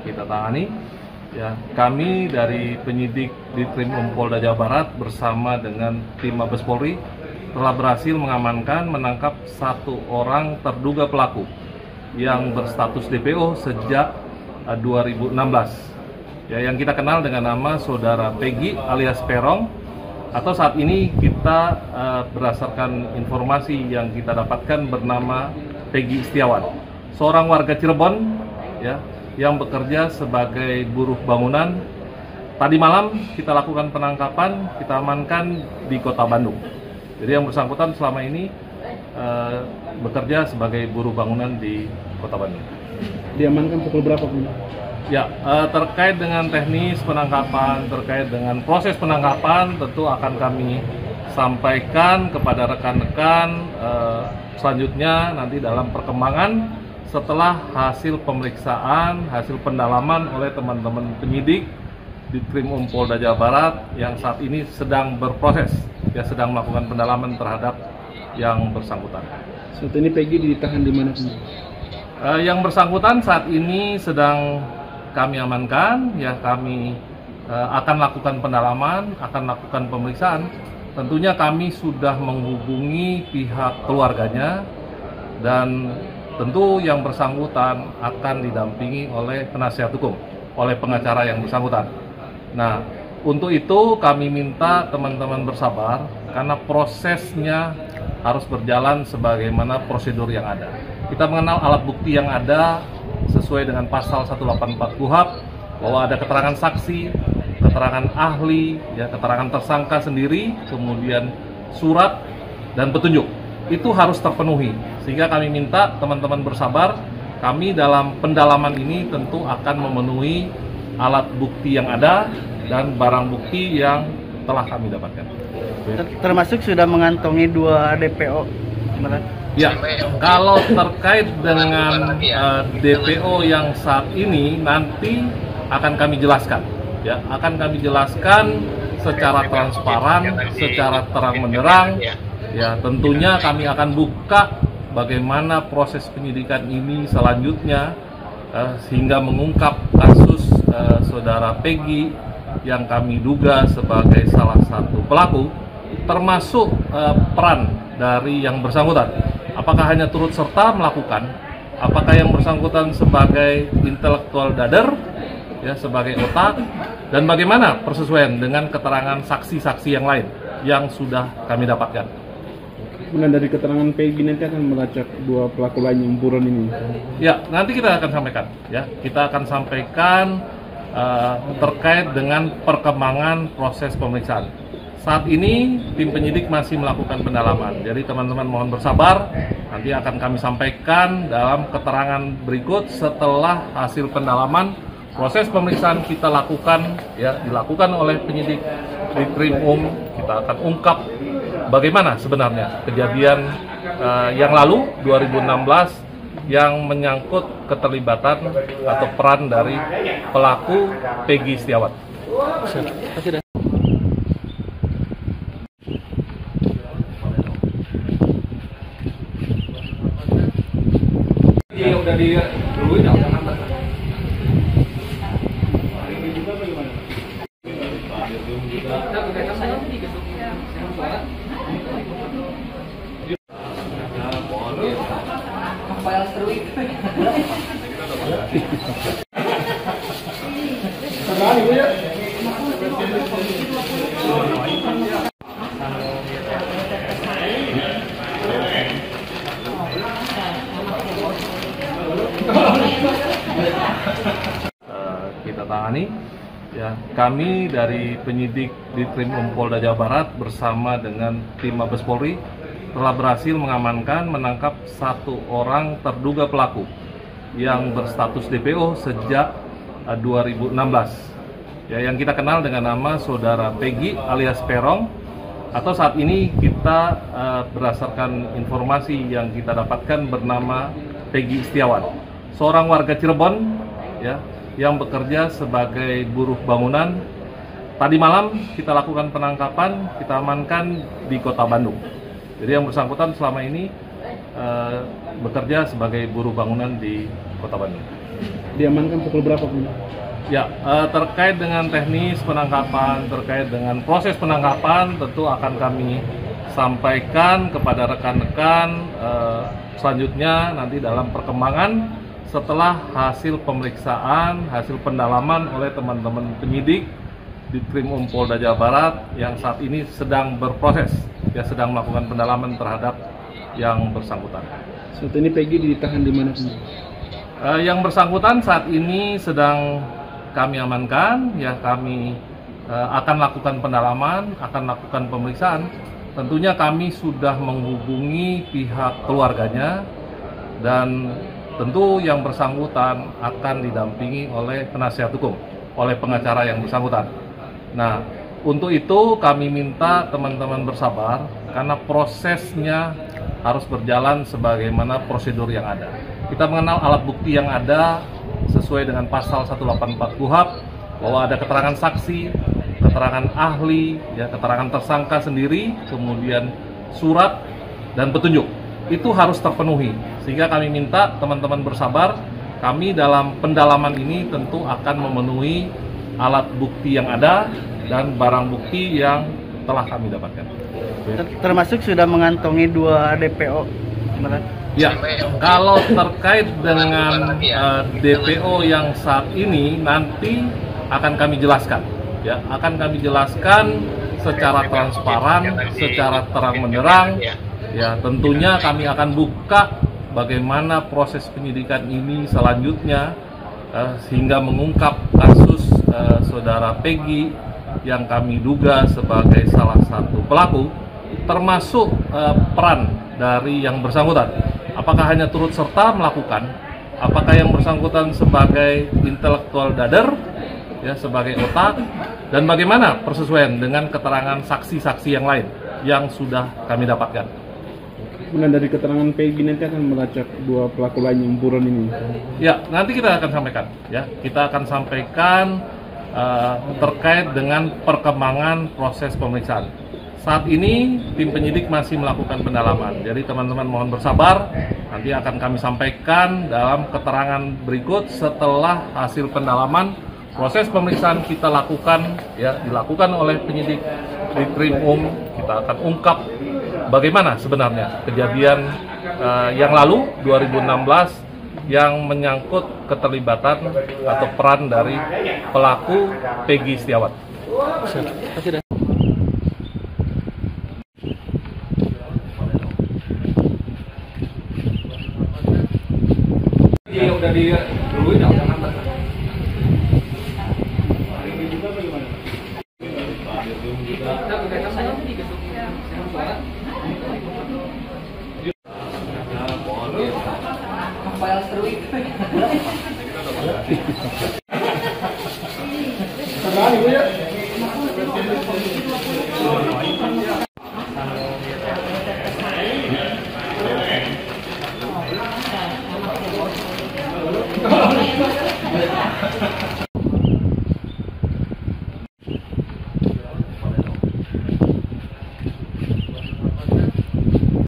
kita tangani. Ya, kami dari penyidik Ditkrimum Polda Jawa Barat bersama dengan tim Mabes Polri telah berhasil mengamankan, menangkap satu orang terduga pelaku yang berstatus DPO sejak 2016. Ya, yang kita kenal dengan nama Saudara Peggy alias Perong, atau saat ini kita berdasarkan informasi yang kita dapatkan bernama Peggy Setiawan, seorang warga Cirebon, ya, yang bekerja sebagai buruh bangunan. Tadi malam kita lakukan penangkapan, kita amankan di Kota Bandung. Jadi yang bersangkutan selama ini bekerja sebagai buruh bangunan di Kota Bandung. Diamankan pukul berapa, Bung? Ya, terkait dengan teknis penangkapan, terkait dengan proses penangkapan, tentu akan kami sampaikan kepada rekan-rekan selanjutnya nanti dalam perkembangan setelah hasil pemeriksaan, hasil pendalaman oleh teman-teman penyidik Ditkrimum Polda Jawa Barat yang saat ini sedang berproses, ya, sedang melakukan pendalaman terhadap yang bersangkutan. Saat ini Peggy ditahan di mana, Bung? Yang bersangkutan saat ini sedang kami amankan, ya, kami akan lakukan pendalaman, akan lakukan pemeriksaan. Tentunya kami sudah menghubungi pihak keluarganya dan tentu yang bersangkutan akan didampingi oleh penasihat hukum, oleh pengacara yang bersangkutan. Nah, untuk itu kami minta teman-teman bersabar karena prosesnya harus berjalan sebagaimana prosedur yang ada. Kita mengenal alat bukti yang ada sesuai dengan pasal 184 KUHP bahwa ada keterangan saksi, keterangan ahli, ya, keterangan tersangka sendiri, kemudian surat dan petunjuk. Itu harus terpenuhi. Sehingga kami minta teman-teman bersabar. Kami dalam pendalaman ini tentu akan memenuhi alat bukti yang ada dan barang bukti yang telah kami dapatkan. Termasuk sudah mengantongi 2 DPO. Ya, kalau terkait dengan DPO yang saat ini nanti akan kami jelaskan, ya, akan kami jelaskan secara transparan, secara terang-benderang, ya, tentunya kami akan buka bagaimana proses penyidikan ini selanjutnya sehingga mengungkap kasus Saudara Peggy yang kami duga sebagai salah satu pelaku, termasuk peran dari yang bersangkutan. Apakah hanya turut serta melakukan? Apakah yang bersangkutan sebagai intelektual dader, ya, sebagai otak? Dan bagaimana persesuaian dengan keterangan saksi-saksi yang lain yang sudah kami dapatkan? Kemudian dari keterangan Peggy nanti akan melacak 2 pelaku lain yang buron ini. Ya, nanti kita akan sampaikan. Ya, kita akan sampaikan terkait dengan perkembangan proses pemeriksaan. Saat ini tim penyidik masih melakukan pendalaman, jadi teman-teman mohon bersabar, nanti akan kami sampaikan dalam keterangan berikut setelah hasil pendalaman. Proses pemeriksaan kita lakukan, ya, dilakukan oleh penyidik Ditkrimum. Kita akan ungkap bagaimana sebenarnya kejadian yang lalu 2016 yang menyangkut keterlibatan atau peran dari pelaku Peggy Setiawan. Yang udah diduluin jangan nambah. Kita tangani, ya, kami dari penyidik Ditkrimum Polda Jawa Barat bersama dengan tim Mabes Polri telah berhasil mengamankan, menangkap satu orang terduga pelaku yang berstatus DPO sejak 2016. Ya, yang kita kenal dengan nama Saudara Peggy alias Perong, atau saat ini kita berdasarkan informasi yang kita dapatkan bernama Peggy Setiawan, seorang warga Cirebon, ya, yang bekerja sebagai buruh bangunan. Tadi malam kita lakukan penangkapan, kita amankan di Kota Bandung. Jadi yang bersangkutan selama ini bekerja sebagai buruh bangunan di Kota Bandung. diamankan pukul berapa pun? Ya, terkait dengan teknis penangkapan, terkait dengan proses penangkapan, tentu akan kami sampaikan kepada rekan-rekan selanjutnya nanti dalam perkembangan setelah hasil pemeriksaan, hasil pendalaman oleh teman-teman penyidik di Krimum Polda Jawa Barat yang saat ini sedang berproses, ya sedang melakukan pendalaman terhadap yang bersangkutan. Saat ini Peggy ditahan di mana pun? Yang bersangkutan saat ini sedang kami amankan, ya kami akan lakukan pendalaman, akan lakukan pemeriksaan. Tentunya kami sudah menghubungi pihak keluarganya dan tentu yang bersangkutan akan didampingi oleh penasihat hukum, oleh pengacara yang bersangkutan. Nah, untuk itu kami minta teman-teman bersabar karena prosesnya harus berjalan sebagaimana prosedur yang ada. Kita mengenal alat bukti yang ada sesuai dengan pasal 184 KUHP bahwa ada keterangan saksi, keterangan ahli, ya keterangan tersangka sendiri, kemudian surat dan petunjuk. Itu harus terpenuhi. Sehingga kami minta teman-teman bersabar. Kami dalam pendalaman ini tentu akan memenuhi alat bukti yang ada dan barang bukti yang telah kami dapatkan. Termasuk sudah mengantongi 2 DPO. Ya, kalau terkait dengan DPO yang saat ini nanti akan kami jelaskan, ya akan kami jelaskan secara transparan, secara terang-benderang. Ya, tentunya kami akan buka bagaimana proses penyidikan ini selanjutnya sehingga mengungkap kasus saudara Peggy yang kami duga sebagai salah satu pelaku, termasuk peran dari yang bersangkutan. Apakah hanya turut serta melakukan? Apakah yang bersangkutan sebagai intelektual dader, ya sebagai otak, dan bagaimana persesuaian dengan keterangan saksi-saksi yang lain yang sudah kami dapatkan? Kemudian dari keterangan Peggy nanti akan melacak 2 pelaku lain yang buron ini. Ya, nanti kita akan sampaikan. Ya, kita akan sampaikan terkait dengan perkembangan proses pemeriksaan. Saat ini tim penyidik masih melakukan pendalaman. Jadi teman-teman mohon bersabar. Nanti akan kami sampaikan dalam keterangan berikut setelah hasil pendalaman. Proses pemeriksaan kita lakukan, ya dilakukan oleh penyidik di Krimum. Kita akan ungkap bagaimana sebenarnya kejadian yang lalu 2016 yang menyangkut keterlibatan atau peran dari pelaku Peggy Setiawati. Iya, udah diduluin ya, udah nambah.